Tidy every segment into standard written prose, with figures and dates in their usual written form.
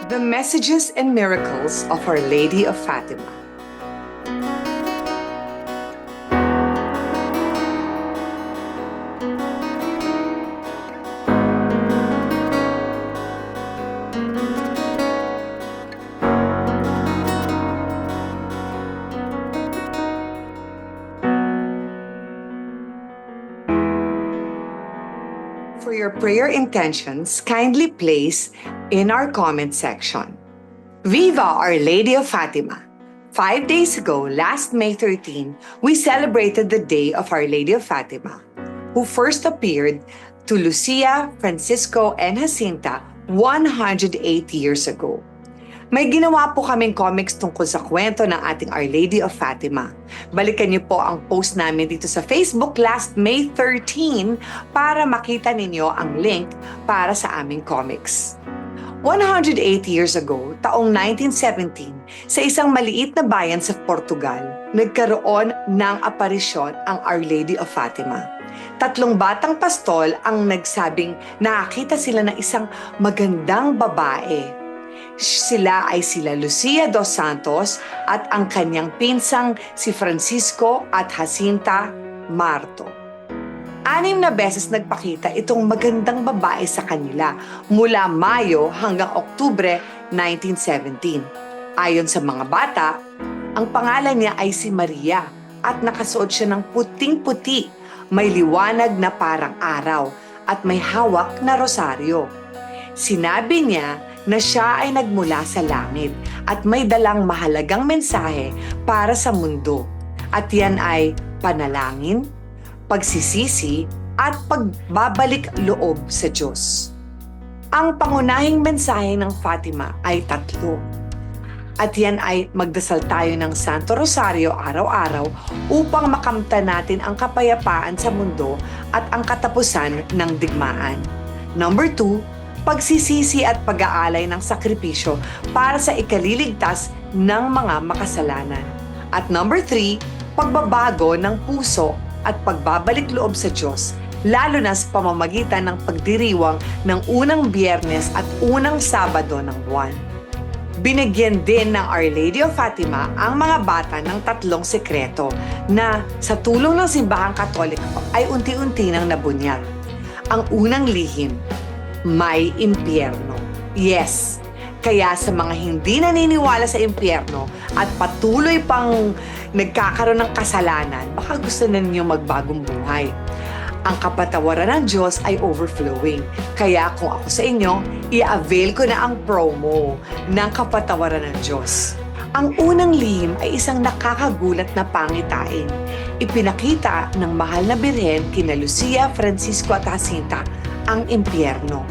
The Messages and Miracles of Our Lady of Fatima. For your prayer intentions, kindly place in our comment section. Viva Our Lady of Fatima! 5 days ago, last May 13, we celebrated the day of Our Lady of Fatima, who first appeared to Lucia, Francisco, and Jacinta 108 years ago. May ginawa po kaming comics tungkol sa kwento ng ating Our Lady of Fatima. Balikan niyo po ang post namin dito sa Facebook last May 13 para makita ninyo ang link para sa aming comics. 108 years ago, taong 1917, sa isang maliit na bayan sa Portugal, nagkaroon ng aparisyon ang Our Lady of Fatima. 3 batang pastol ang nagsabing nakakita sila ng isang magandang babae. Sila ay sila Lucia dos Santos at ang kanyang pinsang si Francisco at Jacinta Marto. 6 na beses nagpakita itong magandang babae sa kanila mula Mayo hanggang Oktubre 1917. Ayon sa mga bata, ang pangalan niya ay si Maria at nakasuot siya ng puting-puti, may liwanag na parang araw at may hawak na rosaryo. Sinabi niya na siya ay nagmula sa langit at may dalang mahalagang mensahe para sa mundo. At yan ay panalangin, pagsisisi, at pagbabalik loob sa Diyos. Ang pangunahing mensahe ng Fatima ay 3. At yan ay magdasal tayo ng Santo Rosario araw-araw upang makamtan natin ang kapayapaan sa mundo at ang katapusan ng digmaan. Number 2, pagsisisi at pag-aalay ng sakripisyo para sa ikaliligtas ng mga makasalanan. At number 3, pagbabago ng puso at pagbabalik loob sa Diyos, lalo na sa pamamagitan ng pagdiriwang ng unang Biyernes at unang Sabado ng buwan. Binigyan din ng Our Lady of Fatima ang mga bata ng 3 sekreto na sa tulong ng Simbahang Katoliko ay unti-unti nang nabunyag. Ang unang lihim, may impyerno. Yes, kaya sa mga hindi naniniwala sa impyerno at patuloy pang nagkakaroon ng kasalanan, baka gusto na ninyo magbagong buhay. Ang kapatawaran ng Diyos ay overflowing. Kaya kung ako sa inyo, i-avail ko na ang promo ng kapatawaran ng Diyos. Ang unang lihim ay isang nakakagulat na pangitain. Ipinakita ng mahal na birhen kina Lucia, Francisco at Jacinta ang impyerno.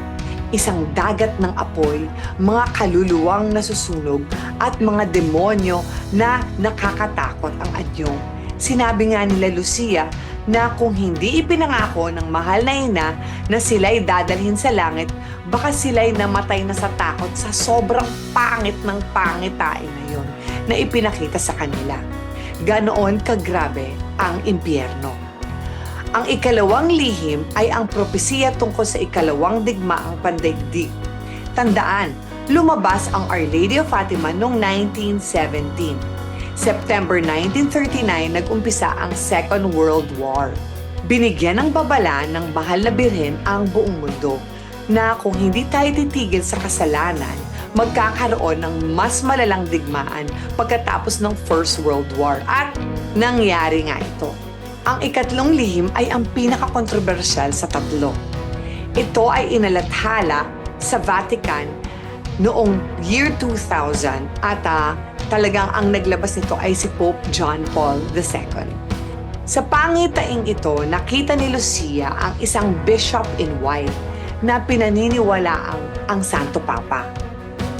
Isang dagat ng apoy, mga kaluluwang nasusunog at mga demonyo na nakakatakot ang anyo. Sinabi nga nila Lucia na kung hindi ipinangako ng mahal na ina na sila'y dadalhin sa langit, baka sila'y namatay na sa takot sa sobrang pangit ng pangitain na yun na ipinakita sa kanila. Ganoon kagrabe ang impyerno. Ang ikalawang lihim ay ang propesiya tungkol sa ikalawang digmaang pandaigdig. Tandaan, lumabas ang Our Lady of Fatima noong 1917. September 1939, nag-umpisa ang Second World War. Binigyan ng babala ng mahal na birhen ang buong mundo na kung hindi tayo titigil sa kasalanan, magkakaroon ng mas malalang digmaan pagkatapos ng First World War. At nangyari nga ito. Ang ikatlong lihim ay ang pinaka-kontrobersyal sa 3. Ito ay inalathala sa Vatican noong year 2000 at talagang ang naglabas nito ay si Pope John Paul II. Sa pangitaing ito, nakita ni Lucia ang isang bishop in white na pinaniniwalaang ang Santo Papa.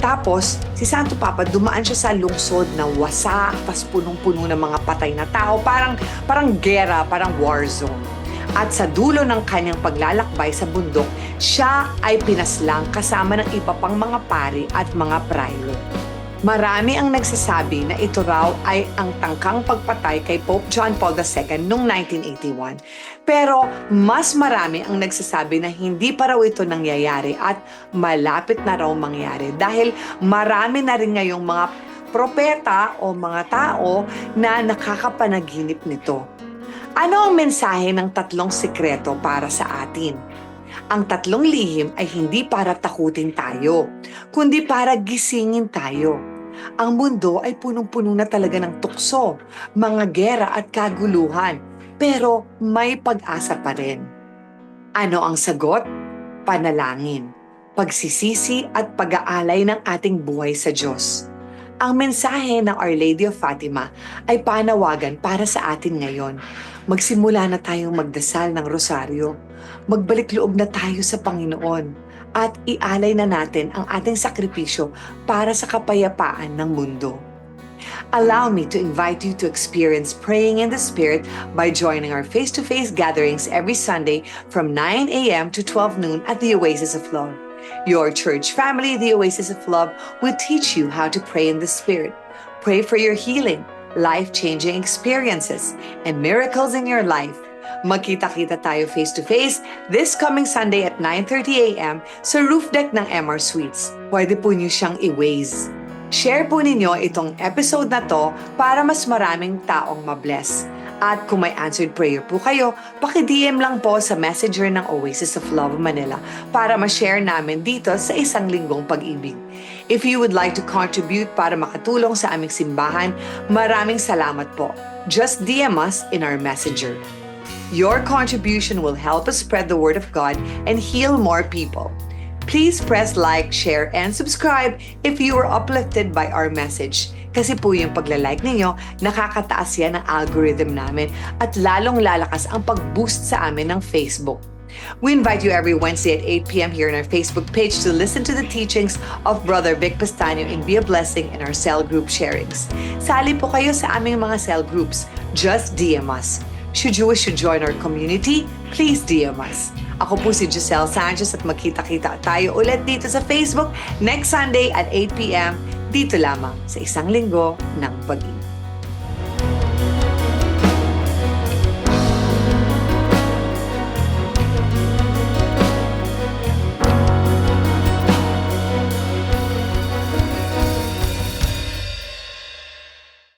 Tapos, si Santo Papa dumaan siya sa lungsod na wasak, tas punong-puno ng mga patay na tao, parang gera, parang war zone. At sa dulo ng kanyang paglalakbay sa bundok, siya ay pinaslang kasama ng iba pang mga pari at mga prailo. Marami ang nagsasabi na ito raw ay ang tangkang pagpatay kay Pope John Paul II noong 1981. Pero mas marami ang nagsasabi na hindi pa raw ito nangyayari at malapit na raw mangyari dahil marami na rin ngayong mga propeta o mga tao na nakakapanaginip nito. Ano ang mensahe ng tatlong sikreto para sa atin? Ang tatlong lihim ay hindi para takutin tayo, kundi para gisingin tayo. Ang mundo ay punong-puno na talaga ng tukso, mga gera at kaguluhan, pero may pag-asa pa rin. Ano ang sagot? Panalangin, pagsisisi at pag-aalay ng ating buhay sa Diyos. Ang mensahe ng Our Lady of Fatima ay panawagan para sa atin ngayon. Magsimula na tayong magdasal ng rosaryo. Magbalik loob na tayo sa Panginoon at ialay na natin ang ating sakripisyo para sa kapayapaan ng mundo. Allow me to invite you to experience praying in the Spirit by joining our face-to-face gatherings every Sunday from 9 a.m. to 12 noon at the Oasis of Love. Your church family, the Oasis of Love, will teach you how to pray in the Spirit. Pray for your healing, life-changing experiences, and miracles in your life. Magkita-kita tayo face-to-face this coming Sunday at 9:30 a.m. sa roof deck ng MR Suites. Pwede po niyo siyang i-Waze. Share po ninyo itong episode na to para mas maraming taong mabless. At kung may answered prayer po kayo, paki-DM lang po sa messenger ng Oasis of Love Manila para ma-share namin dito sa isang linggong pag-ibig. If you would like to contribute para makatulong sa aming simbahan, maraming salamat po. Just DM us in our messenger. Your contribution will help us spread the word of God and heal more people. Please press like, share, and subscribe if you were uplifted by our message. Kasi po yung pagla-like ninyo, nakakataas yan ang algorithm namin at lalong lalakas ang pag-boost sa amin ng Facebook. We invite you every Wednesday at 8 p.m. here on our Facebook page to listen to the teachings of Brother Vic Pastanio and be a blessing in our cell group sharings. Sali po kayo sa aming mga cell groups. Just DM us. Should you wish to join our community, please DM us. Ako po si Giselle Sanchez at magkita-kita tayo ulit dito sa Facebook next Sunday at 8 p.m. dito lamang sa Isang Linggo ng Pag-ibig.